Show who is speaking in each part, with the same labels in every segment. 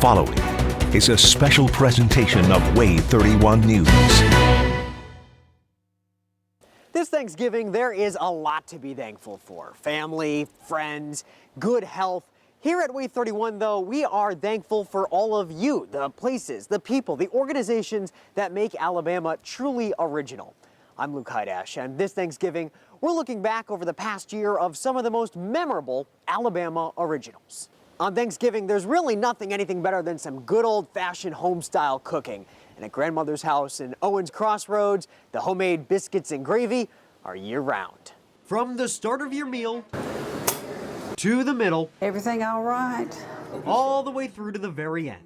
Speaker 1: following is a special presentation of WAAY 31 News.
Speaker 2: This Thanksgiving, there is a lot to be thankful for. Family, friends, good health. Here at WAAY 31, though, we are thankful for all of you, the places, the people, the organizations that make Alabama truly original. I'm Luke Hydash, and this Thanksgiving, we're looking back over the past year of some of the most memorable Alabama originals. On Thanksgiving, there's really anything better than some good old-fashioned home-style cooking. And at Grandmother's house in Owens Crossroads, the homemade biscuits and gravy are year-round. From the start of your meal to the middle.
Speaker 3: Everything all right?
Speaker 2: All the way through to the very end.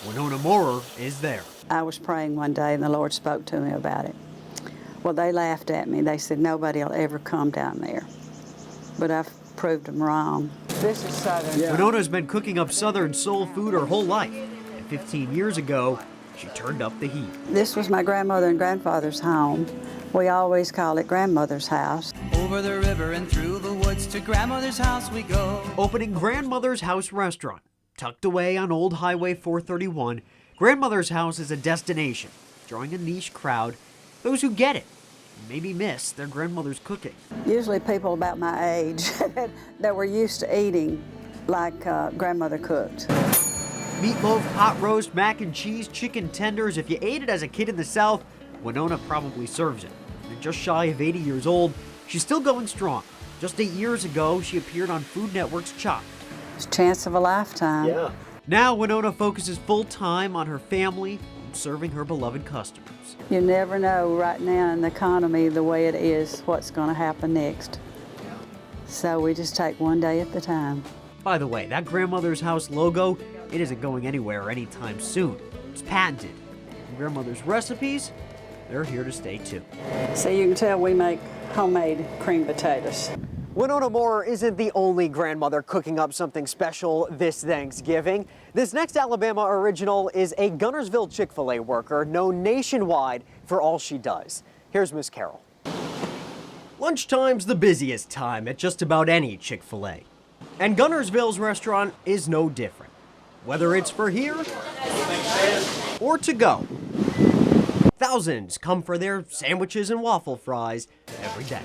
Speaker 2: Winona Moorer is there.
Speaker 3: I was praying one day and the Lord spoke to me about it. Well, they laughed at me. They said, nobody will ever come down there. But I've proved them wrong. This is Southern.
Speaker 2: Yeah. Winona's been cooking up Southern soul food her whole life. And 15 years ago, she turned up the heat.
Speaker 3: This was my grandmother and grandfather's home. We always call it Grandmother's house.
Speaker 4: Over the river and through the woods to Grandmother's house we go.
Speaker 2: Opening Grandmother's House restaurant. Tucked away on Old Highway 431, Grandmother's House is a destination, drawing a niche crowd, those who get it, and maybe miss their grandmother's cooking.
Speaker 3: Usually people about my age that were used to eating like grandmother cooked.
Speaker 2: Meatloaf, pot roast, mac and cheese, chicken tenders. If you ate it as a kid in the South, Winona probably serves it. And just shy of 80 years old, she's still going strong. Just 8 years ago, she appeared on Food Network's Chopped.
Speaker 3: It's a chance of a lifetime.
Speaker 2: Yeah. Now Winona focuses full-time on her family and serving her beloved customers.
Speaker 3: You never know right now in the economy the way it is what's going to happen next. So we just take one day at a time.
Speaker 2: By the way, that Grandmother's House logo, it isn't going anywhere anytime soon. It's patented. And Grandmother's recipes, they're here to stay too.
Speaker 3: So you can tell we make homemade cream potatoes.
Speaker 2: Winona Moorer isn't the only grandmother cooking up something special this Thanksgiving. This next Alabama original is a Guntersville Chick-fil-A worker known nationwide for all she does. Here's Miss Carol. Lunchtime's the busiest time at just about any Chick-fil-A. And Guntersville's restaurant is no different. Whether it's for here or to go, thousands come for their sandwiches and waffle fries every day.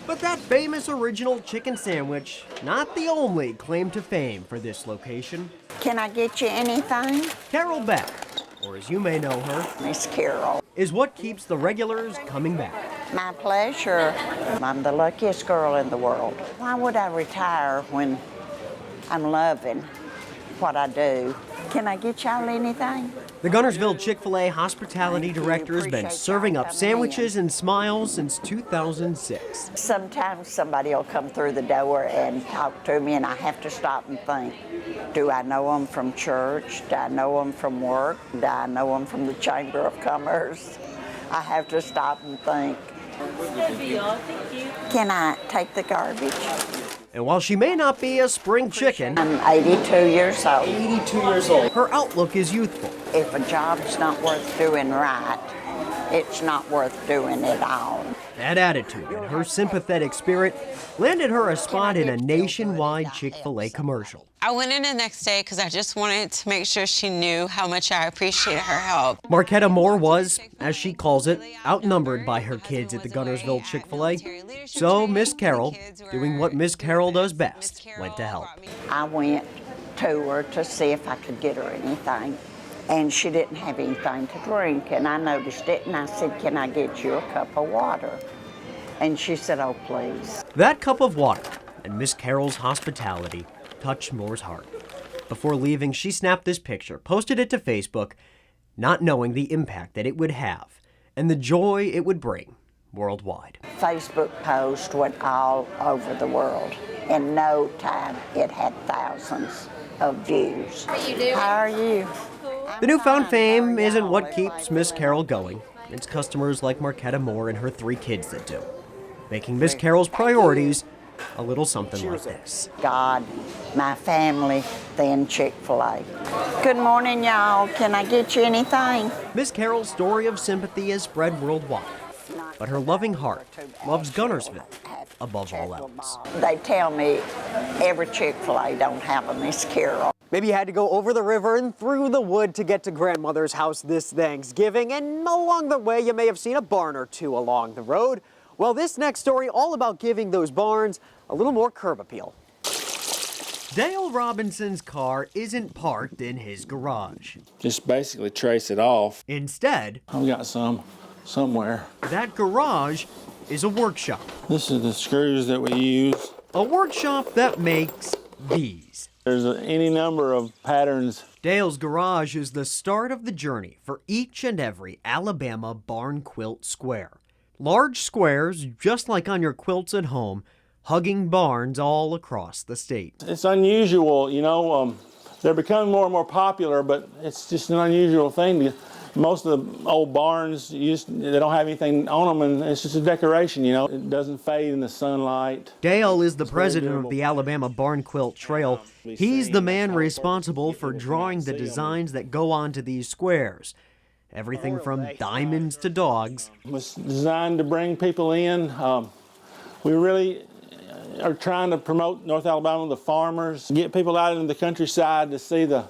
Speaker 2: But that famous original chicken sandwich, not the only claim to fame for this location.
Speaker 5: Can I get you anything?
Speaker 2: Carol Beck, or as you may know her,
Speaker 5: Miss Carol.
Speaker 2: is what keeps the regulars coming back.
Speaker 5: My pleasure. I'm the luckiest girl in the world. Why would I retire when I'm loving what I do? Can I get y'all anything?
Speaker 2: The Guntersville Chick-fil-A hospitality director has been serving up sandwiches and smiles since 2006.
Speaker 5: Sometimes somebody will come through the door and talk to me, and I have to stop and think, do I know them from church? Do I know them from work? Do I know them from the Chamber of Commerce? I have to stop and think. Can I take the garbage?
Speaker 2: And while she may not be a spring chicken,
Speaker 5: I'm 82 years old.
Speaker 2: 82 years old, her outlook is youthful.
Speaker 5: If a job's not worth doing right, it's not worth doing at all.
Speaker 2: That attitude and her sympathetic spirit landed her a spot in a nationwide Chick-fil-A commercial.
Speaker 6: I went in the next day because I just wanted to make sure she knew how much I appreciated her help.
Speaker 2: Marquetta Moore was, as she calls it, outnumbered by her kids at the Guntersville Chick-fil-A. So Miss Carol, doing what Miss Carol does best, went to help.
Speaker 5: I went to her to see if I could get her anything, and she didn't have anything to drink, and I noticed it, and I said, can I get you a cup of water? And she said, oh, please.
Speaker 2: That cup of water and Miss Carol's hospitality touched Moore's heart. Before leaving, she snapped this picture, posted it to Facebook, not knowing the impact that it would have and the joy it would bring worldwide.
Speaker 5: Facebook post went all over the world. In no time, it had thousands of views. How are you?
Speaker 2: The newfound fame isn't what keeps Miss Carol going. It's customers like Marquetta Moore and her 3 kids that do, making Miss Carol's priorities a little something like this.
Speaker 5: God, my family, then Chick-fil-A. Good morning, y'all. Can I get you anything?
Speaker 2: Miss Carol's story of sympathy has spread worldwide, but her loving heart loves Guntersville above all else.
Speaker 5: They tell me every Chick-fil-A don't have a Miss Carol.
Speaker 2: Maybe you had to go over the river and through the wood to get to grandmother's house this Thanksgiving, and along the way you may have seen a barn or two along the road. Well, this next story all about giving those barns a little more curb appeal. Dale Robinson's car isn't parked in his garage.
Speaker 7: Just basically trace it off.
Speaker 2: Instead,
Speaker 7: I've got some somewhere.
Speaker 2: that garage is a workshop.
Speaker 7: This is the screws that we use.
Speaker 2: A workshop that makes these.
Speaker 7: There's any number of patterns.
Speaker 2: Dale's garage is the start of the journey for each and every Alabama barn quilt square. Large squares, just like on your quilts at home, hugging barns all across the state.
Speaker 7: It's unusual, you know, they're becoming more and more popular, but it's just an unusual thing. Most of the old barns, they don't have anything on them, and it's just a decoration, you know. It doesn't fade in the sunlight.
Speaker 2: Dale is the president of the Alabama Barn Quilt Trail. He's the man responsible for drawing the designs that go onto these squares. Everything from diamonds to dogs.
Speaker 7: It was designed to bring people in. We really are trying to promote North Alabama, the farmers, get people out into the countryside to see the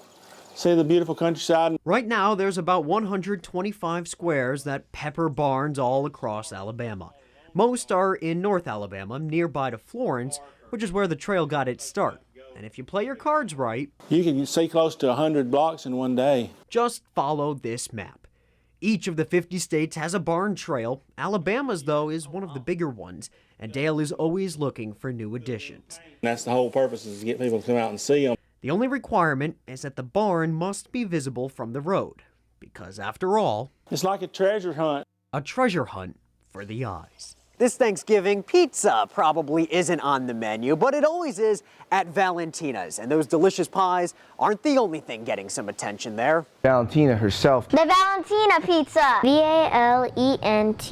Speaker 7: beautiful countryside.
Speaker 2: Right now, there's about 125 squares that pepper barns all across Alabama. Most are in North Alabama, nearby to Florence, which is where the trail got its start. And if you play your cards right,
Speaker 7: you can see close to 100 blocks in one day.
Speaker 2: Just follow this map. Each of the 50 states has a barn trail. Alabama's, though, is one of the bigger ones, and Dale is always looking for new additions.
Speaker 7: And that's the whole purpose, is to get people to come out and see them.
Speaker 2: The only requirement is that the barn must be visible from the road, because after all,
Speaker 7: it's like a treasure hunt.
Speaker 2: A treasure hunt for the eyes. This Thanksgiving, pizza probably isn't on the menu, but it always is at Valentina's, and those delicious pies aren't the only thing getting some attention there.
Speaker 8: Valentina herself.
Speaker 9: The Valentina Pizza. Valentina.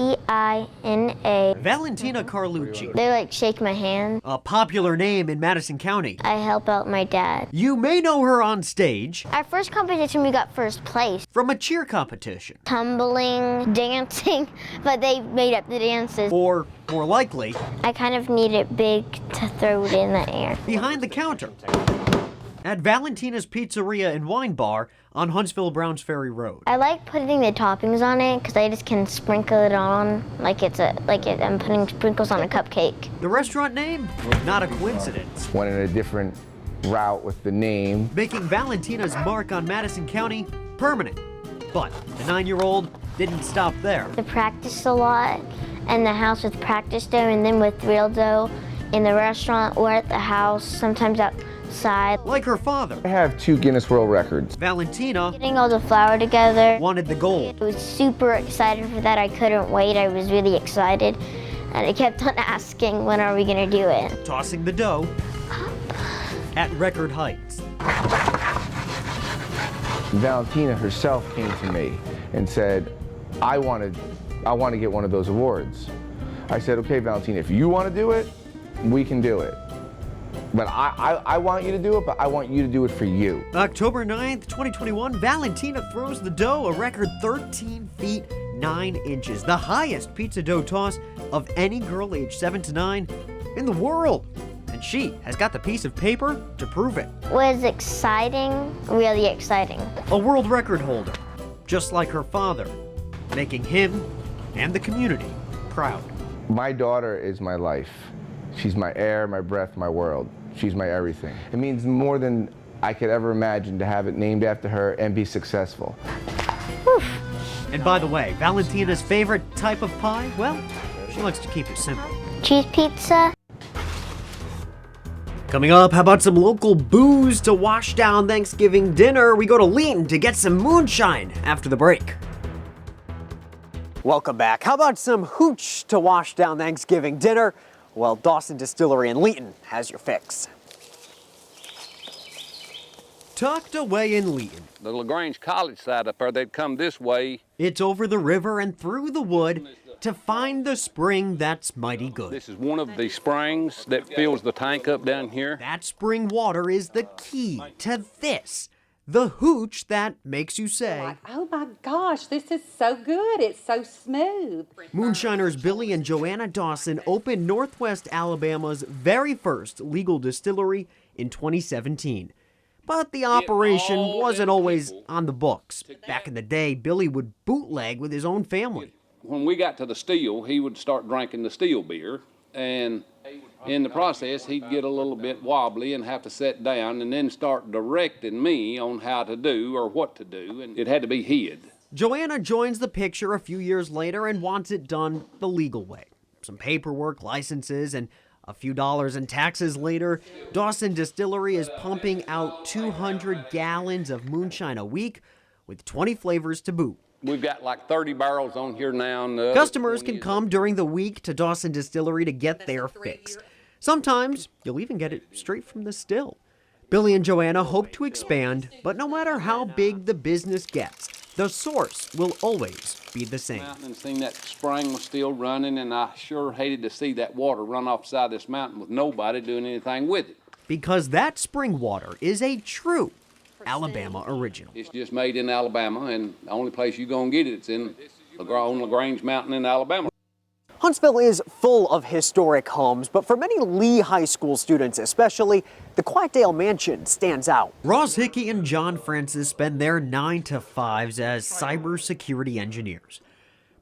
Speaker 2: Valentina Carlucci.
Speaker 9: They like shake my hand.
Speaker 2: A popular name in Madison County.
Speaker 9: I help out my dad.
Speaker 2: You may know her on stage.
Speaker 9: Our first competition, we got first place.
Speaker 2: From a cheer competition.
Speaker 9: Tumbling, dancing, but they made up the dances.
Speaker 2: Or, more likely,
Speaker 9: I kind of need it big to throw it in the air.
Speaker 2: Behind the counter. At Valentina's Pizzeria and Wine Bar on Huntsville Browns Ferry Road.
Speaker 9: I like putting the toppings on it because I just can sprinkle it on like I'm putting sprinkles on a cupcake.
Speaker 2: The restaurant name? Not a coincidence.
Speaker 8: Went in a different route with the name.
Speaker 2: Making Valentina's mark on Madison County permanent. But the 9-year-old didn't stop there.
Speaker 9: I practiced a lot in the house with practice dough and then with real dough in the restaurant or at the house, sometimes outside.
Speaker 2: Like her father.
Speaker 8: I have 2 Guinness World Records.
Speaker 2: Valentina
Speaker 9: Getting all the flour together.
Speaker 2: wanted the gold.
Speaker 9: I was super excited for that. I couldn't wait. I was really excited. And I kept on asking, when are we gonna do it?
Speaker 2: Tossing the dough at record heights.
Speaker 8: Valentina herself came to me and said, I want to get one of those awards. I said, okay, Valentina, if you want to do it, we can do it. But I want you to do it, but I want you to do it for you.
Speaker 2: October 9th, 2021, Valentina throws the dough a record 13 feet 9 inches, the highest pizza dough toss of any girl aged 7 to 9 in the world. And she has got the piece of paper to prove it.
Speaker 9: Was exciting, really exciting.
Speaker 2: A world record holder, just like her father, making him and the community proud.
Speaker 8: My daughter is my life. She's my air, my breath, my world. She's my everything. It means more than I could ever imagine to have it named after her and be successful.
Speaker 9: Whew.
Speaker 2: And by the way, Valentina's favorite type of pie? Well, she likes to keep it simple.
Speaker 9: Cheese pizza.
Speaker 2: Coming up, how about some local booze to wash down Thanksgiving dinner? We go to Leeton to get some moonshine after the break. Welcome back. How about some hooch to wash down Thanksgiving dinner? Well, Dawson Distillery in Leeton has your fix. Tucked away in Leeton.
Speaker 10: The LaGrange College side up there, they'd come this way.
Speaker 2: It's over the river and through the wood to find the spring that's mighty good.
Speaker 10: This is one of the springs that fills the tank up down here.
Speaker 2: That spring water is the key to this, the hooch that makes you say,
Speaker 11: like, oh my gosh, this is so good. It's so smooth.
Speaker 2: Moonshiners Billy and Joanna Dawson opened Northwest Alabama's very first legal distillery in 2017. But the operation wasn't always on the books. Back in the day, Billy would bootleg with his own family.
Speaker 10: When we got to the still, he would start drinking the still beer, and in the process, he'd get a little bit wobbly and have to sit down and then start directing me on how to do or what to do, and it had to be hid.
Speaker 2: Joanna joins the picture a few years later and wants it done the legal way. Some paperwork, licenses, and a few dollars in taxes later, Dawson Distillery is pumping out 200 gallons of moonshine a week with 20 flavors to boot.
Speaker 10: We've got like 30 barrels on here now. And
Speaker 2: customers can come during the week to Dawson Distillery to get their fix. Sometimes you'll even get it straight from the still. Billy and Joanna hope to expand, but no matter how big the business gets, the source will always be the same.
Speaker 10: And seen that spring was still running, and I sure hated to see that water run off the side of this mountain with nobody doing anything with it.
Speaker 2: Because that spring water is a true Alabama original.
Speaker 10: It's just made in Alabama, and the only place you're going to get it's in on LaGrange Mountain in Alabama.
Speaker 2: Huntsville is full of historic homes, but for many Lee High School students especially, the Quietdale Mansion stands out. Ross Hickey and John Francis spend their 9 to 5s as cybersecurity engineers.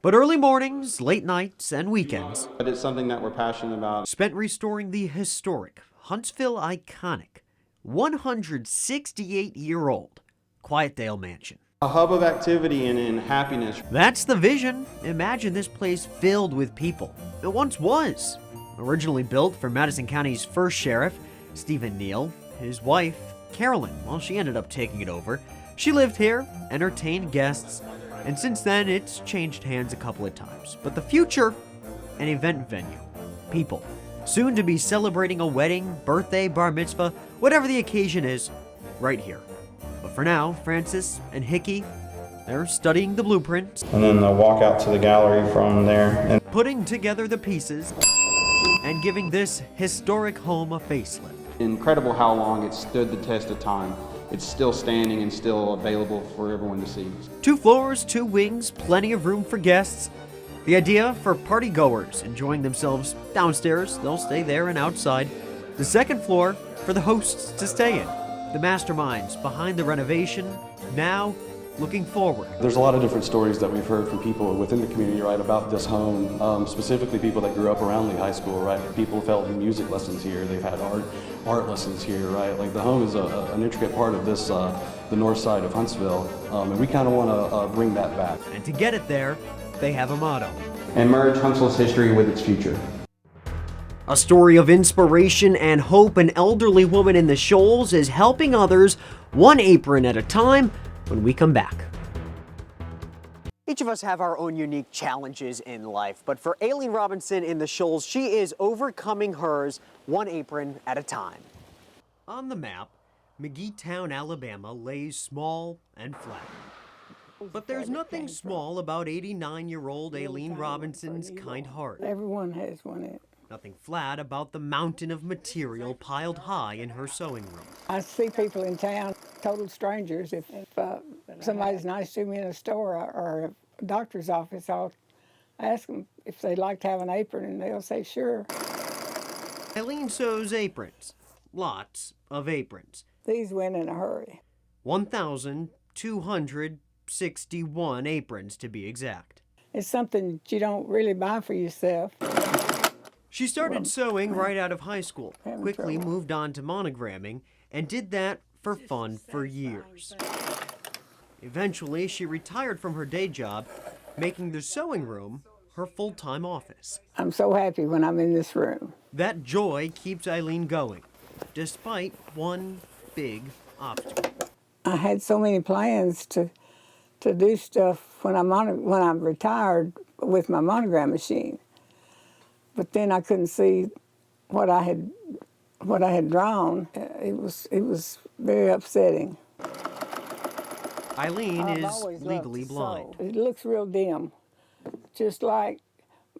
Speaker 2: But early mornings, late nights, and weekends,
Speaker 12: but it's something that we're passionate about,
Speaker 2: spent restoring the historic, Huntsville iconic, 168-year-old Quietdale Mansion.
Speaker 12: a hub of activity and happiness.
Speaker 2: That's the vision. Imagine this place filled with people. It once was. Originally built for Madison County's first sheriff, Stephen Neal, his wife, Carolyn, well, she ended up taking it over. She lived here, entertained guests, and since then it's changed hands a couple of times. But the future, an event venue, people, soon to be celebrating a wedding, birthday, bar mitzvah, whatever the occasion is, right here. But for now, Francis and Hickey, they're studying the blueprints.
Speaker 12: And then they'll walk out to the gallery from there. And
Speaker 2: putting together the pieces and giving this historic home a facelift.
Speaker 12: incredible how long it stood the test of time. It's still standing and still available for everyone to see.
Speaker 2: 2 floors, 2 wings, plenty of room for guests. The idea for party goers enjoying themselves downstairs, they'll stay there and outside. The 2nd floor for the hosts to stay in. The masterminds behind the renovation, now looking forward.
Speaker 13: There's a lot of different stories that we've heard from people within the community, right, about this home, specifically people that grew up around Lee High School, right? People felt music lessons here, they've had art lessons here, right? Like the home is an intricate part of this, the north side of Huntsville, and we kind of want to bring that back.
Speaker 2: And to get it there, they have a motto.
Speaker 12: And merge Huntsville's history with its future.
Speaker 2: A story of inspiration and hope. An elderly woman in the Shoals is helping others, one apron at a time, when we come back. Each of us have our own unique challenges in life, but for Aileen Robinson in the Shoals, she is overcoming hers one apron at a time. On the map, McGeetown, Alabama lays small and flat. But there's nothing small about 89-year-old Aileen Robinson's kind heart.
Speaker 14: Everyone has one.
Speaker 2: Nothing flat about the mountain of material piled high in her sewing room.
Speaker 14: I see people in town, total strangers. If somebody's nice to me in a store or a doctor's office, I'll ask them if they'd like to have an apron, and they'll say sure.
Speaker 2: Aileen sews aprons. Lots of aprons.
Speaker 14: These went in a hurry.
Speaker 2: 1,261 aprons to be exact.
Speaker 14: It's something you don't really buy for yourself.
Speaker 2: She started sewing right out of high school, quickly moved on to monogramming, and did that for fun for years. Eventually, she retired from her day job, making the sewing room her full-time office.
Speaker 14: I'm so happy when I'm in this room.
Speaker 2: That joy keeps Aileen going, despite one big obstacle.
Speaker 14: I had so many plans to do stuff when I'm retired with my monogram machine. But then I couldn't see what I had drawn. It was very upsetting.
Speaker 2: Aileen is legally blind.
Speaker 14: It looks real dim, just like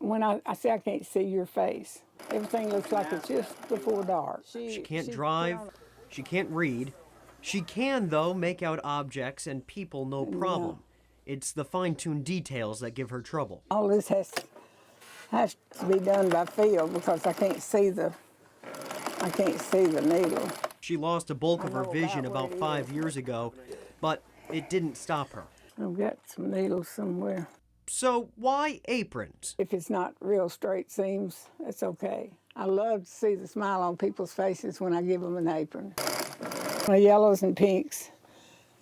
Speaker 14: when I say I can't see your face. Everything looks like it's just before dark.
Speaker 2: She can't drive, she can't read, She can, though, make out objects and people no problem. It's the fine-tuned details that give her trouble.
Speaker 14: All this has to be done by feel because I can't see the needle.
Speaker 2: She lost a bulk of her vision about 5 years ago, but it didn't stop her.
Speaker 14: I've got some needles somewhere.
Speaker 2: So why aprons?
Speaker 14: If it's not real straight seams, it's okay. I love to see the smile on people's faces when I give them an apron. My yellows and pinks,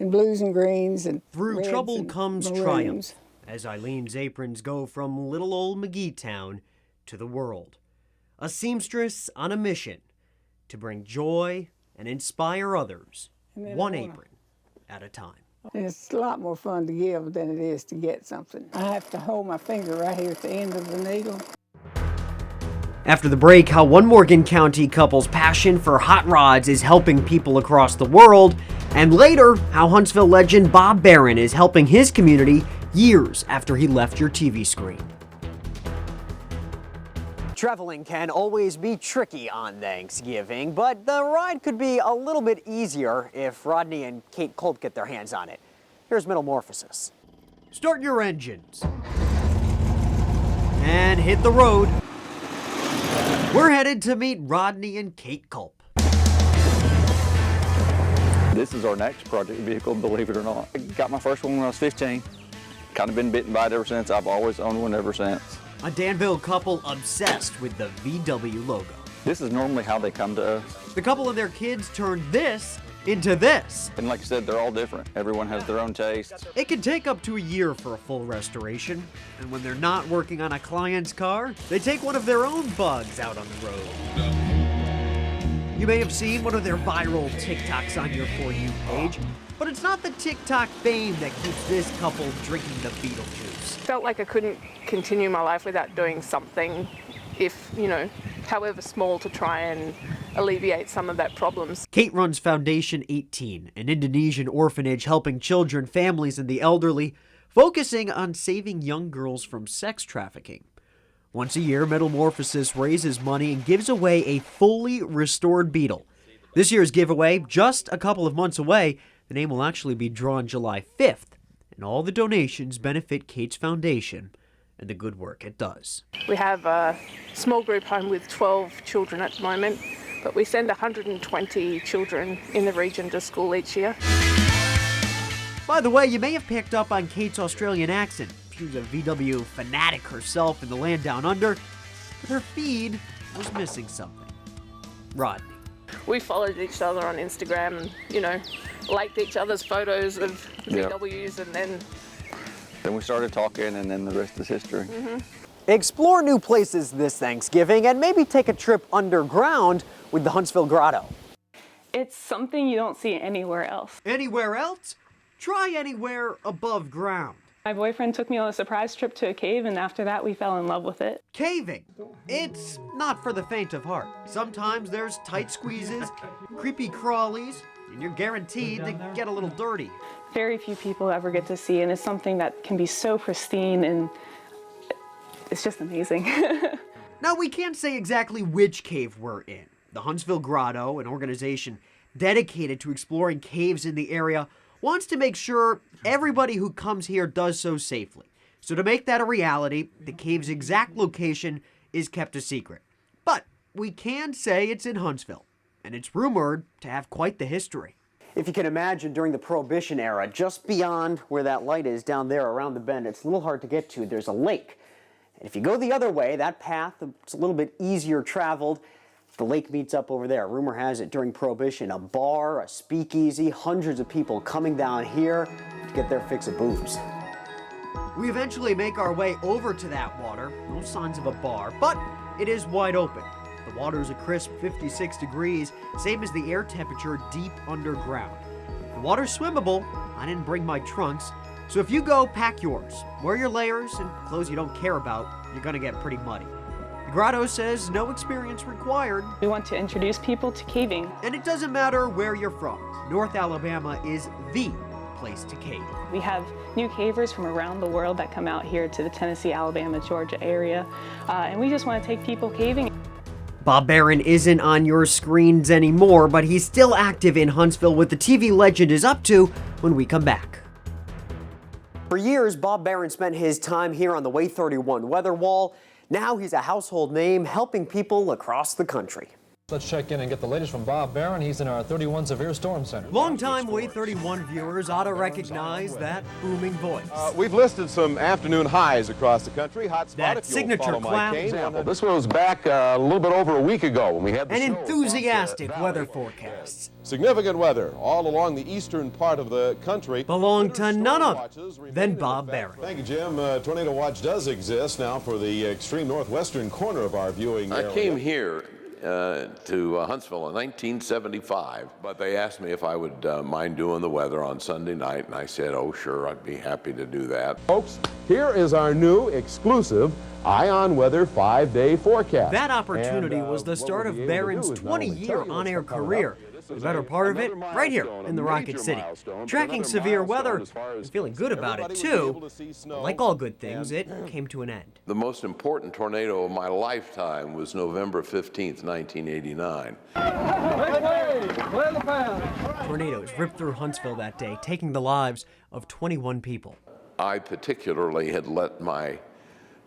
Speaker 14: and blues and greens, and
Speaker 2: through
Speaker 14: reds
Speaker 2: trouble
Speaker 14: and
Speaker 2: comes
Speaker 14: maroons.
Speaker 2: triumph, as Eileen's aprons go from little old McGee Town to the world. A seamstress on a mission to bring joy and inspire others, one apron at a time.
Speaker 14: And it's a lot more fun to give than it is to get something. I have to hold my finger right here at the end of the needle.
Speaker 2: After the break, how one Morgan County couple's passion for hot rods is helping people across the world, and later, how Huntsville legend Bob Barren is helping his community years after he left your TV screen. Traveling can always be tricky on Thanksgiving, but the ride could be a little bit easier if Rodney and Kate Quilt get their hands on it. Here's Metamorphosis. Start your engines. And hit the road. We're headed to meet Rodney and Kate Culp.
Speaker 15: This is our next project vehicle, believe it or not. I got my first one when I was 15. Kind of been bitten by it ever since. I've always owned one ever since.
Speaker 2: A Danville couple obsessed with the VW logo.
Speaker 15: This is normally how they come to us.
Speaker 2: The couple and their kids turned this into this.
Speaker 15: And like I said, they're all different. Everyone has their own taste.
Speaker 2: It can take up to a year for a full restoration. And when they're not working on a client's car, they take one of their own bugs out on the road. You may have seen one of their viral TikToks on your For You page, but it's not the TikTok fame that keeps this couple drinking the Beetlejuice.
Speaker 16: Felt like I couldn't continue my life without doing something, if, however small, to try and alleviate some of that problems.
Speaker 2: Kate runs Foundation 18, an Indonesian orphanage helping children, families, and the elderly, focusing on saving young girls from sex trafficking. Once a year, Metamorphosis raises money and gives away a fully restored Beetle. This year's giveaway, just a couple of months away, the name will actually be drawn July 5th, and all the donations benefit Kate's foundation and the good work it does.
Speaker 16: We have a small group home with 12 children at the moment, but we send 120 children in the region to school each year.
Speaker 2: By the way, you may have picked up on Kate's Australian accent. She was a VW fanatic herself in the land down under, but her feed was missing something. Rodney.
Speaker 16: We followed each other on Instagram and, liked each other's photos of VWs, and
Speaker 15: then we started talking, and then the rest is history.
Speaker 2: Explore new places this Thanksgiving and maybe take a trip underground with the Huntsville Grotto.
Speaker 17: It's something you don't see anywhere else.
Speaker 2: Anywhere else? Try anywhere above ground.
Speaker 17: My boyfriend took me on a surprise trip to a cave, and after that we fell in love with it.
Speaker 2: Caving. It's not for the faint of heart. Sometimes there's tight squeezes, creepy crawlies, and you're guaranteed to get a little dirty.
Speaker 17: Very few people ever get to see, and it's something that can be so pristine, and it's just amazing.
Speaker 2: Now, we can't say exactly which cave we're in. The Huntsville Grotto, an organization dedicated to exploring caves in the area, wants to make sure everybody who comes here does so safely. So to make that a reality, the cave's exact location is kept a secret. But we can say it's in Huntsville, and it's rumored to have quite the history. If you can imagine, during the Prohibition era, just beyond where that light is down there around the bend, it's a little hard to get to. There's a lake. And if you go the other way, that path, it's a little bit easier traveled. The lake meets up over there. Rumor has it during Prohibition, a bar, a speakeasy, hundreds of people coming down here to get their fix of booze. We eventually make our way over to that water. No signs of a bar, but it is wide open. The water is a crisp 56 degrees, same as the air temperature deep underground. The water's swimmable. I didn't bring my trunks, so if you go, pack yours. Wear your layers and clothes you don't care about. You're gonna get pretty muddy. Grotto says no experience required.
Speaker 17: We want to introduce people to caving.
Speaker 2: And it doesn't matter where you're from. North Alabama is the place to cave.
Speaker 17: We have new cavers from around the world that come out here to the Tennessee, Alabama, Georgia area. And we just want to take people caving.
Speaker 2: Bob Barren isn't on your screens anymore, but he's still active in Huntsville. What the TV legend is up to when we come back. For years, Bob Barren spent his time here on the WAAY 31 weather wall. Now he's a household name, helping people across the country.
Speaker 18: Let's check in and get the latest from Bob Barren. He's in our 31 Severe Storm Center.
Speaker 2: Longtime WAAY 31 viewers ought to recognize that booming voice.
Speaker 19: We've listed some afternoon highs across the country. Hot spot
Speaker 2: That signature clap.
Speaker 19: This goes back a little bit over a week ago when we had the
Speaker 2: And
Speaker 19: snow
Speaker 2: enthusiastic
Speaker 19: across the
Speaker 2: weather
Speaker 19: valley.
Speaker 2: forecasts.
Speaker 19: Significant weather all along the eastern part of the country.
Speaker 2: Belong to none other than Bob Barren.
Speaker 19: Thank you, Jim. Tornado watch does exist now for the extreme northwestern corner of our viewing area.
Speaker 20: I came here to Huntsville in 1975, but they asked me if I would mind doing the weather on Sunday night, and I said, oh, sure, I'd be happy to do that.
Speaker 19: Folks, here is our new exclusive Ion Weather 5-day forecast.
Speaker 2: That opportunity was the start of Barron's 20-year on-air career. The better part of it, right here in the Rocket City. Tracking severe weather and feeling good about it, too. But like all good things, it came to an end.
Speaker 20: The most important tornado of my lifetime was November 15th, 1989.
Speaker 2: Tornadoes ripped through Huntsville that day, taking the lives of 21 people.
Speaker 20: I particularly had let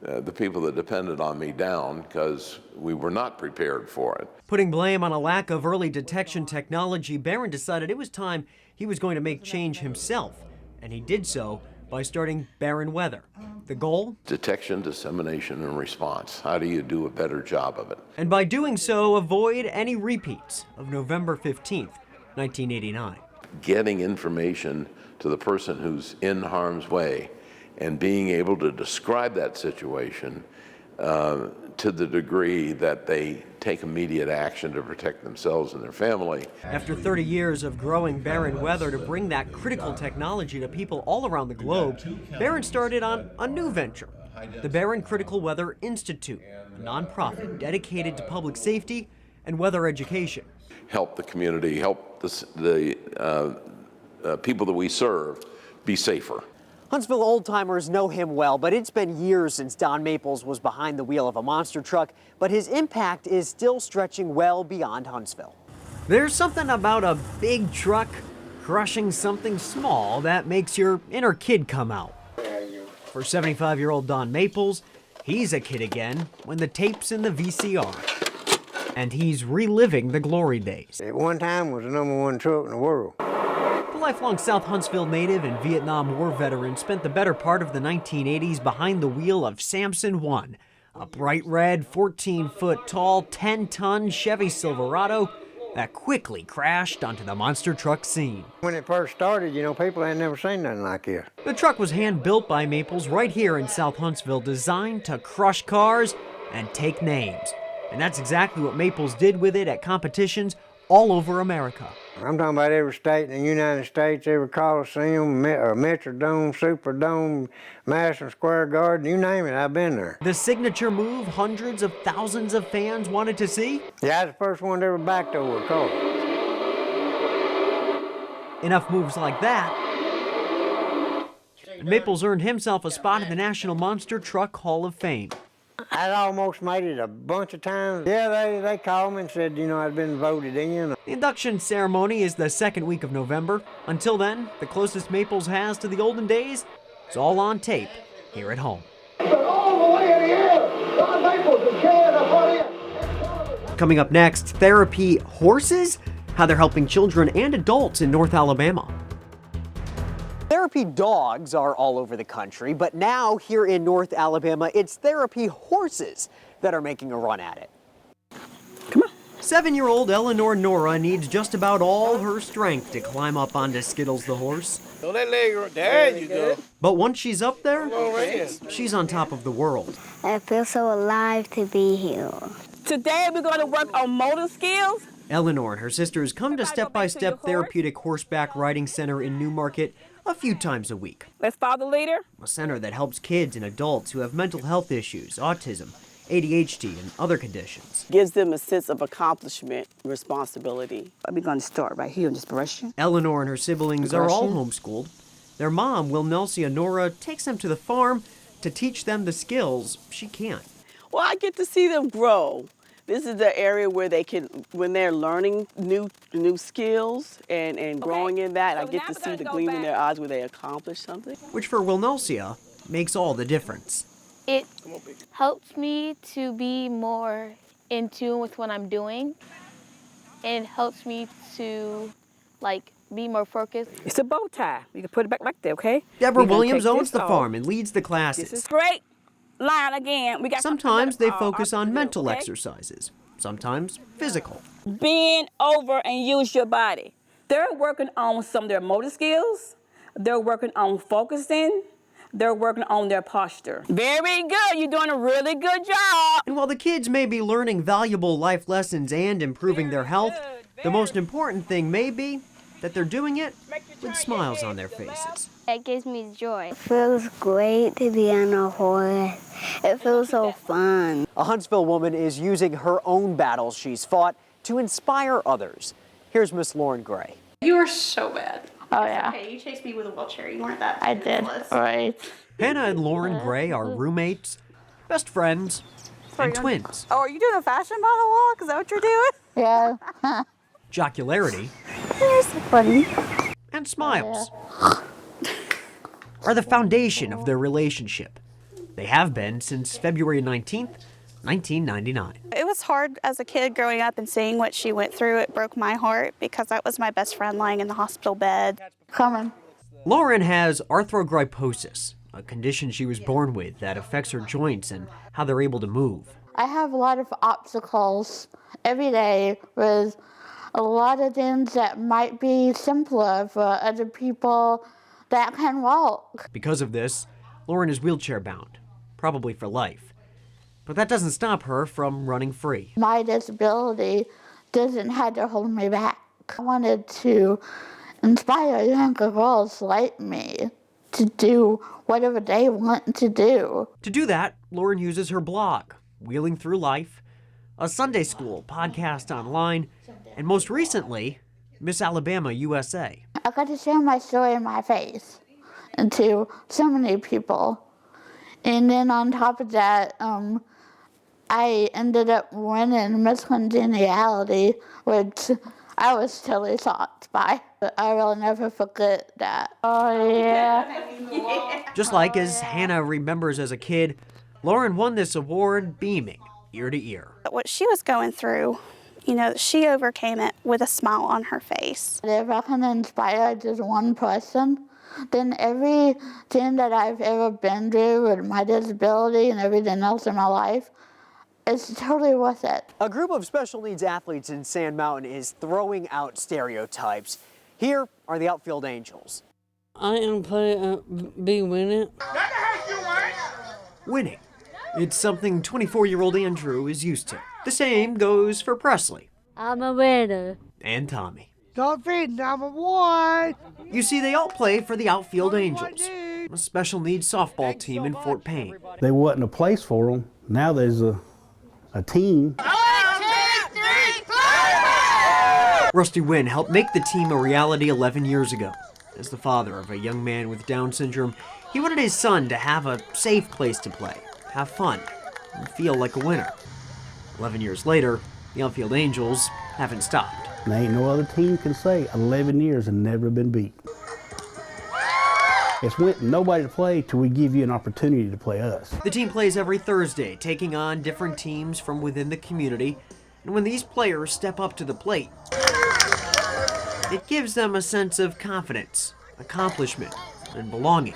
Speaker 20: the people that depended on me down because we were not prepared for it.
Speaker 2: Putting blame on a lack of early detection technology, Barren decided it was time he was going to make change himself, and he did so by starting Barren Weather. The goal?
Speaker 20: Detection, dissemination, and response. How do you do a better job of it?
Speaker 2: And by doing so, avoid any repeats of November 15th, 1989.
Speaker 20: Getting information to the person who's in harm's way and being able to describe that situation to the degree that they take immediate action to protect themselves and their family.
Speaker 2: After 30 years of growing Barren Weather to bring that critical technology to people all around the globe, Barren started on a new venture, the Barren Critical Weather Institute, a nonprofit dedicated to public safety and weather education.
Speaker 20: Help the community, help the people that we serve be safer.
Speaker 2: Huntsville old-timers know him well, but it's been years since Don Maples was behind the wheel of a monster truck, but his impact is still stretching well beyond Huntsville. There's something about a big truck crushing something small that makes your inner kid come out. For 75-year-old Don Maples, he's a kid again when the tape's in the VCR. And he's reliving the glory days.
Speaker 21: At one time was the #1 truck in the world.
Speaker 2: The lifelong South Huntsville native and Vietnam War veteran spent the better part of the 1980s behind the wheel of Samson 1, a bright red, 14-foot-tall, 10-ton Chevy Silverado that quickly crashed onto the monster truck scene.
Speaker 21: When it first started, you know, people had never seen nothing like this.
Speaker 2: The truck was hand-built by Maples right here in South Huntsville, designed to crush cars and take names. And that's exactly what Maples did with it at competitions all over America.
Speaker 21: I'm talking about every state in the United States, every Coliseum, Metrodome, Superdome, Madison Square Garden, you name it, I've been there.
Speaker 2: The signature move hundreds of thousands of fans wanted to see?
Speaker 21: Yeah, I was the first one that ever backed over a car.
Speaker 2: Enough moves like that, and Maples earned himself a spot in the National Monster Truck Hall of Fame.
Speaker 21: I'd almost made it a bunch of times. Yeah, they called me and said, you know, I'd been voted in.
Speaker 2: The induction ceremony is the second week of November. Until then, the closest Maples has to the olden days is all on tape here at home.
Speaker 22: All the way in the air, Don Maples is carrying the front end.
Speaker 2: Coming up next, therapy horses? How they're helping children and adults in North Alabama. Therapy dogs are all over the country, but now here in North Alabama, it's therapy horses that are making a run at it. Come on. 7-year-old Eleanor Nora needs just about all her strength to climb up onto Skittles the horse.
Speaker 22: So that leg right there, you go.
Speaker 2: But once she's up there, she's on top of the world.
Speaker 9: I feel so alive to be here.
Speaker 23: Today we're going to work on motor skills.
Speaker 2: Eleanor and her sisters come to Step-by-Step Therapeutic Horseback Riding Center in Newmarket a few times a week.
Speaker 23: Let's follow the leader.
Speaker 2: A center that helps kids and adults who have mental health issues, autism, ADHD, and other conditions.
Speaker 23: Gives them a sense of accomplishment, responsibility.
Speaker 3: We're going to start right here in inspiration.
Speaker 2: Eleanor and her siblings are all homeschooled. Their mom, Wilnelsia Nora, takes them to the farm to teach them the skills she can't.
Speaker 23: Well, I get to see them grow, This is the area where they can, when they're learning new skills and growing in that, I get to see the gleam in their eyes where they accomplish something.
Speaker 2: Which for Wilnosia makes all the difference.
Speaker 1: It helps me to be more in tune with what I'm doing. It helps me to be more focused.
Speaker 4: It's a bow tie. You can put it back like that, okay?
Speaker 2: Deborah Williams owns the farm and leads the classes.
Speaker 4: This is great. Line again. We got
Speaker 2: Sometimes they focus on mental exercises, sometimes physical.
Speaker 4: Bend over and use your body. They're working on some of their motor skills. They're working on focusing. They're working on their posture. Very good. You're doing a really good job.
Speaker 2: And while the kids may be learning valuable life lessons and improving their health, the most important thing may be that they're doing it with smiles on their faces.
Speaker 9: It gives me joy. It feels great to be on a horse. It feels so fun.
Speaker 2: A Huntsville woman is using her own battles she's fought to inspire others. Here's Miss Lauren Gray.
Speaker 6: You were so bad.
Speaker 1: Oh, yeah.
Speaker 6: Okay, you chased me with a wheelchair. You weren't that
Speaker 1: I did. All right.
Speaker 2: Hannah and Lauren Gray are roommates, best friends, and twins.
Speaker 24: Oh, are you doing a fashion model walk? Is that what you're doing?
Speaker 1: Yeah.
Speaker 2: Jocularity
Speaker 9: It's funny.
Speaker 2: and smiles are the foundation of their relationship. They have been since February 19th, 1999.
Speaker 24: It was hard as a kid growing up and seeing what she went through. It broke my heart because that was my best friend lying in the hospital bed.
Speaker 2: Lauren has arthrogryposis, a condition she was born with that affects her joints and how they're able to move.
Speaker 1: I have a lot of obstacles every day with a lot of things that might be simpler for other people that can walk.
Speaker 2: Because of this, Lauren is wheelchair bound, probably for life. But that doesn't stop her from running free.
Speaker 1: My disability doesn't have to hold me back. I wanted to inspire younger girls like me to do whatever they want to do.
Speaker 2: To do that, Lauren uses her blog, Wheeling Through Life, a Sunday school podcast online, and most recently, Miss Alabama USA.
Speaker 1: I got to share my story in my face to so many people. And then on top of that, I ended up winning Miss Congeniality, which I was totally shocked by. I will never forget that. Oh, yeah.
Speaker 2: Just like as Hannah remembers as a kid, Lauren won this award beaming ear to ear.
Speaker 24: What she was going through, she overcame it with a smile on her face.
Speaker 1: If I can inspire just one person, then everything that I've ever been through with my disability and everything else in my life, it's totally worth it.
Speaker 2: A group of special needs athletes in Sand Mountain is throwing out stereotypes. Here are the Outfield Angels.
Speaker 25: I am be winning.
Speaker 2: Winning. It's something 24-year-old Andrew is used to. The same goes for Presley.
Speaker 9: I'm a winner.
Speaker 2: And Tommy.
Speaker 26: Don't feed, number one.
Speaker 2: You see, they all play for the Outfield Angels, a special needs softball team in Fort Payne.
Speaker 27: There wasn't a place for them. Now there's a team.
Speaker 2: Rusty Wynn helped make the team a reality 11 years ago. As the father of a young man with Down syndrome, he wanted his son to have a safe place to play, have fun, and feel like a winner. 11 years later, the Outfield Angels haven't stopped.
Speaker 27: There ain't no other team can say 11 years and never been beat. It's nobody to play till we give you an opportunity to play us.
Speaker 2: The team plays every Thursday, taking on different teams from within the community. And when these players step up to the plate, it gives them a sense of confidence, accomplishment, and belonging.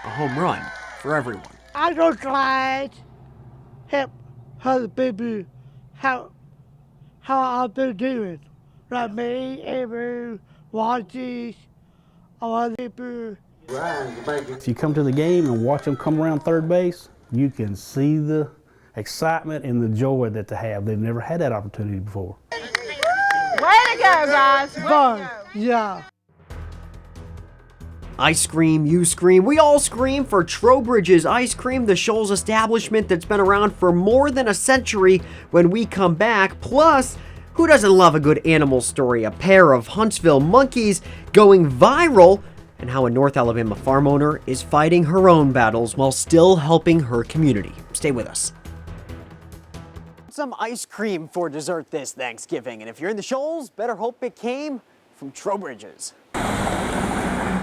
Speaker 2: A home run for everyone.
Speaker 26: I don't try to help other people how I've been doing. Like me, every watches, other people.
Speaker 27: If you come to the game and watch them come around third base, you can see the excitement and the joy that they have. They've never had that opportunity before.
Speaker 26: Way to go, guys! Fun. Yeah.
Speaker 2: I scream, you scream, we all scream for Trowbridge's Ice Cream, the Shoals establishment that's been around for more than a century. When we come back, plus, who doesn't love a good animal story? A pair of Huntsville monkeys going viral, and how a North Alabama farm owner is fighting her own battles while still helping her community. Stay with us. about some ice cream for dessert this Thanksgiving? And if you're in the Shoals, better hope it came from Trowbridge's.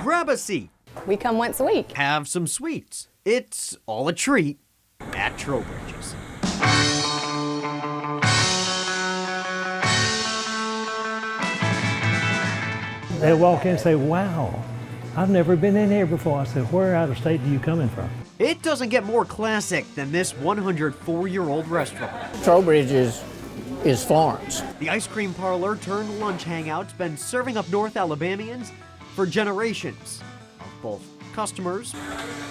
Speaker 2: Grab a seat.
Speaker 5: We come once a week.
Speaker 2: Have some sweets. It's all a treat at Trowbridge's.
Speaker 7: They walk in and say, wow, I've never been in here before. I said, where out of state do you coming from?
Speaker 2: It doesn't get more classic than this 104-year-old restaurant.
Speaker 8: Trowbridge's is Florence.
Speaker 2: The ice cream parlor turned lunch hangout's been serving up North Alabamians for generations of both customers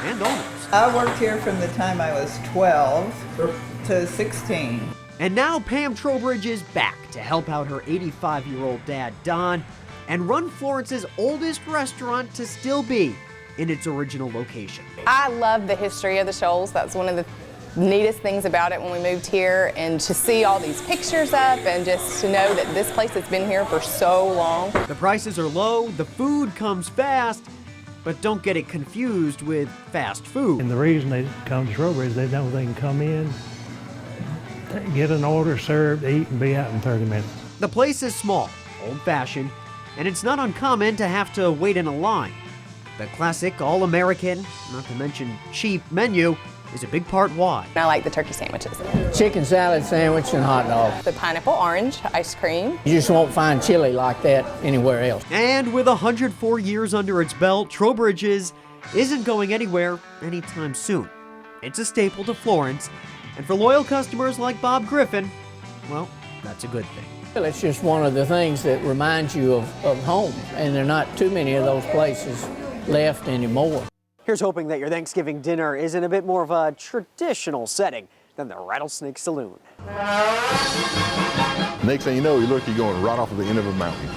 Speaker 2: and owners.
Speaker 10: I worked here from the time I was 12 to 16.
Speaker 2: And now Pam Trowbridge is back to help out her 85-year-old dad, Don, and run Florence's oldest restaurant to still be in its original location.
Speaker 5: I love the history of the Shoals. That's one of the neatest things about it when we moved here, and to see all these pictures up and just to know that this place has been here for so long.
Speaker 2: The prices are low, the food comes fast, but don't get it confused with fast food.
Speaker 7: And the reason they come to Trowbridge, they know they can come in, get an order served, eat, and be out in 30 minutes.
Speaker 2: The place is small, old-fashioned, and it's not uncommon to have to wait in a line. The classic all-American, not to mention cheap menu is a big part why.
Speaker 5: I like the turkey sandwiches.
Speaker 10: Chicken salad sandwich and hot dog.
Speaker 5: The pineapple orange ice cream.
Speaker 10: You just won't find chili like that anywhere else.
Speaker 2: And with 104 years under its belt, Trowbridge's isn't going anywhere anytime soon. It's a staple to Florence, and for loyal customers like Bob Griffin, well, that's a good thing.
Speaker 10: Well, it's just one of the things that reminds you of home, and there are not too many of those places left anymore.
Speaker 2: Here's hoping that your Thanksgiving dinner is in a bit more of a traditional setting than the Rattlesnake Saloon.
Speaker 19: Next thing you know, you're going right off of the end of a mountain.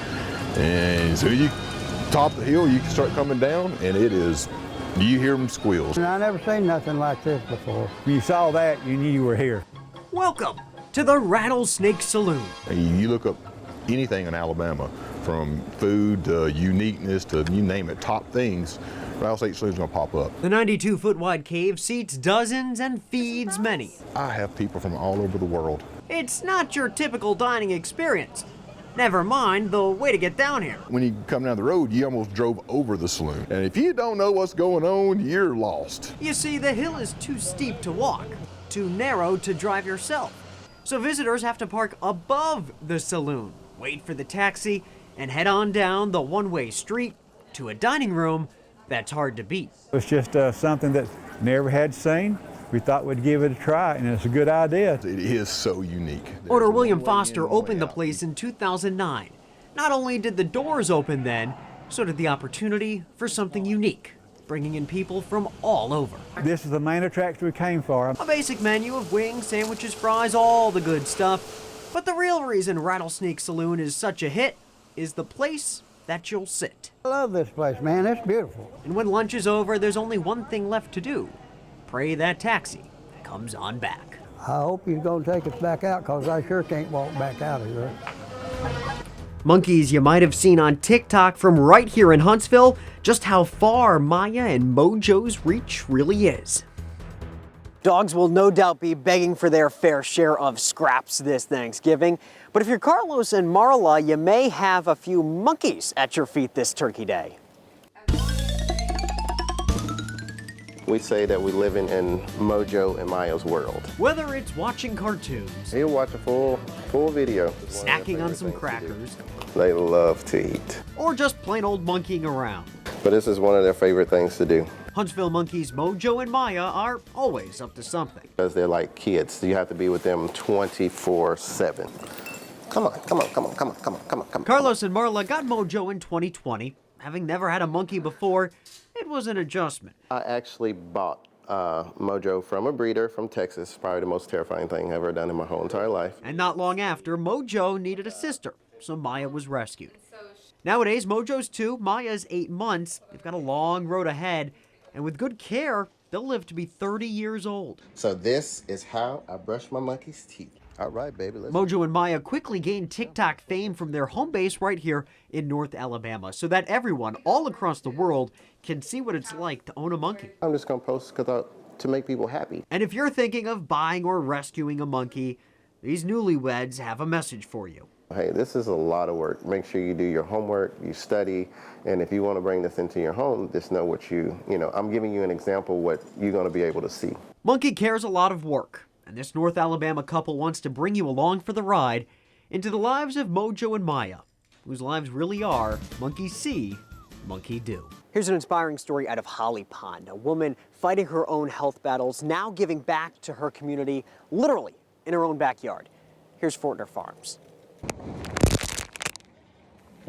Speaker 19: And so you top the hill, you can start coming down, and it is, you hear them squeals.
Speaker 21: I never seen nothing like this before. When you saw that, you knew you were here.
Speaker 2: Welcome to the Rattlesnake Saloon.
Speaker 19: And you look up anything in Alabama, from food to uniqueness to you name it, top things, Rattlesnake Saloon's gonna pop up.
Speaker 2: The 92-foot wide cave seats dozens and feeds many.
Speaker 19: I have people from all over the world.
Speaker 2: It's not your typical dining experience. Never mind the way to get down here.
Speaker 19: When you come down the road, you almost drove over the saloon. And if you don't know what's going on, you're lost.
Speaker 2: You see, the hill is too steep to walk, too narrow to drive yourself. So visitors have to park above the saloon, wait for the taxi, and head on down the one-way street to a dining room that's hard to beat.
Speaker 21: It's just something that never had seen. We thought we'd give it a try, and it's a good idea.
Speaker 19: It is so unique.
Speaker 2: Owner William Foster opened the place in 2009. Not only did the doors open then, so did the opportunity for something unique, bringing in people from all over.
Speaker 21: This is the main attraction we came for.
Speaker 2: A basic menu of wings, sandwiches, fries, all the good stuff. But the real reason Rattlesnake Saloon is such a hit is the place that you'll sit.
Speaker 21: I love this place, man. It's beautiful.
Speaker 2: And when lunch is over, there's only one thing left to do. Pray that taxi comes on back.
Speaker 21: I hope you're going to take us back out, because I sure can't walk back out of here.
Speaker 2: Monkeys you might have seen on TikTok from right here in Huntsville, just how far Maya and Mojo's reach really is. Dogs will no doubt be begging for their fair share of scraps this Thanksgiving. But if you're Carlos and Marla, you may have a few monkeys at your feet this Turkey Day.
Speaker 11: We say that we live in Mojo and Maya's world.
Speaker 2: Whether it's watching cartoons,
Speaker 11: He'll watch a full video.
Speaker 2: snacking on some crackers,
Speaker 11: They love to eat.
Speaker 2: or just plain old monkeying around,
Speaker 11: But this is one of their favorite things to do.
Speaker 2: Huntsville monkeys Mojo and Maya are always up to something.
Speaker 11: Because they're like kids. You have to be with them 24/7. Come on, come on, come on, come on, come on, come on, come on.
Speaker 2: Carlos and Marla got Mojo in 2020. Having never had a monkey before, it was an adjustment.
Speaker 11: I actually bought Mojo from a breeder from Texas. Probably the most terrifying thing I've ever done in my whole entire life.
Speaker 2: And not long after, Mojo needed a sister, so Maya was rescued. Nowadays, Mojo's 2, Maya's 8 months. They've got a long road ahead, and with good care, they'll live to be 30 years old.
Speaker 11: So this is how I brush my monkey's teeth. All right, baby, let's
Speaker 2: Mojo and Maya quickly gained TikTok fame from their home base right here in North Alabama, so that everyone all across the world can see what it's like to own a monkey.
Speaker 11: I'm just gonna post to make people happy.
Speaker 2: And if you're thinking of buying or rescuing a monkey, these newlyweds have a message for you.
Speaker 11: Hey, this is a lot of work. Make sure you do your homework, you study, and if you want to bring this into your home, just know what I'm giving you an example of what you're going to be able to see.
Speaker 2: Monkey cares a lot of work, and this North Alabama couple wants to bring you along for the ride into the lives of Mojo and Maya, whose lives really are monkey see, monkey do. Here's an inspiring story out of Holly Pond, a woman fighting her own health battles, now giving back to her community, literally in her own backyard. Here's Fortner Farms.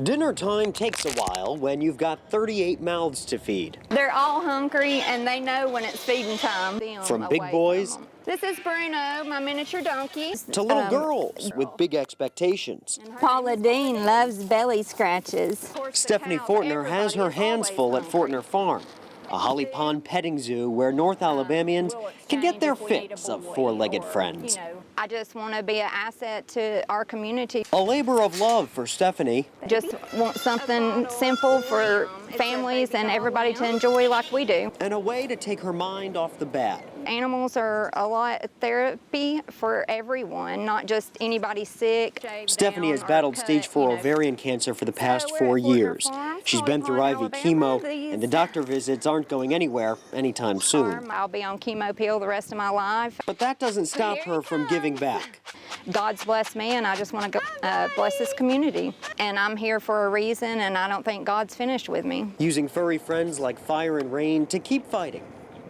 Speaker 2: Dinner time takes a while when you've got 38 mouths to feed.
Speaker 12: They're all hungry and they know when it's feeding time.
Speaker 2: From big boys
Speaker 12: This is Bruno, my miniature donkey.
Speaker 2: to little girls with big expectations.
Speaker 12: Paula Dean loves belly scratches.
Speaker 2: Stephanie Fortner has her hands full at Fortner Farm, a Holly Pond petting zoo where North Alabamians can get their fix of four-legged friends.
Speaker 12: I just want to be an asset to our community.
Speaker 2: A labor of love for Stephanie.
Speaker 12: Just want something simple for families and everybody to enjoy like we do.
Speaker 2: And a way to take her mind off the bad.
Speaker 12: Animals are a lot of therapy for everyone, not just anybody sick.
Speaker 2: Stephanie has battled stage 4 ovarian cancer for the past 4 years. She's been through IV chemo, and the doctor visits aren't going anywhere anytime soon.
Speaker 12: I'll be on chemo pill the rest of my life.
Speaker 2: But that doesn't stop her from giving back.
Speaker 12: God's blessed me, and I just want to bless this community. And I'm here for a reason, and I don't think God's finished with me.
Speaker 2: Using furry friends like Fire and Rain to keep fighting,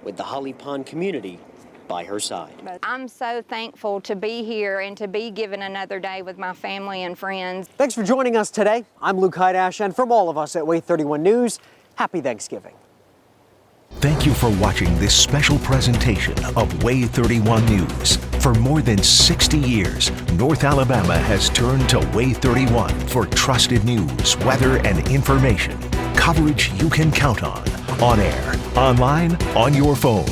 Speaker 2: with the Holly Pond community by her side.
Speaker 12: I'm so thankful to be here and to be given another day with my family and friends.
Speaker 2: Thanks for joining us today. I'm Luke Hydash, and from all of us at WAAY 31 News, happy Thanksgiving.
Speaker 13: Thank you for watching this special presentation of WAAY 31 News. For more than 60 years, North Alabama has turned to WAAY 31 for trusted news, weather, and information. Coverage you can count on air, online, on your phone.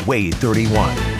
Speaker 13: WAAY 31.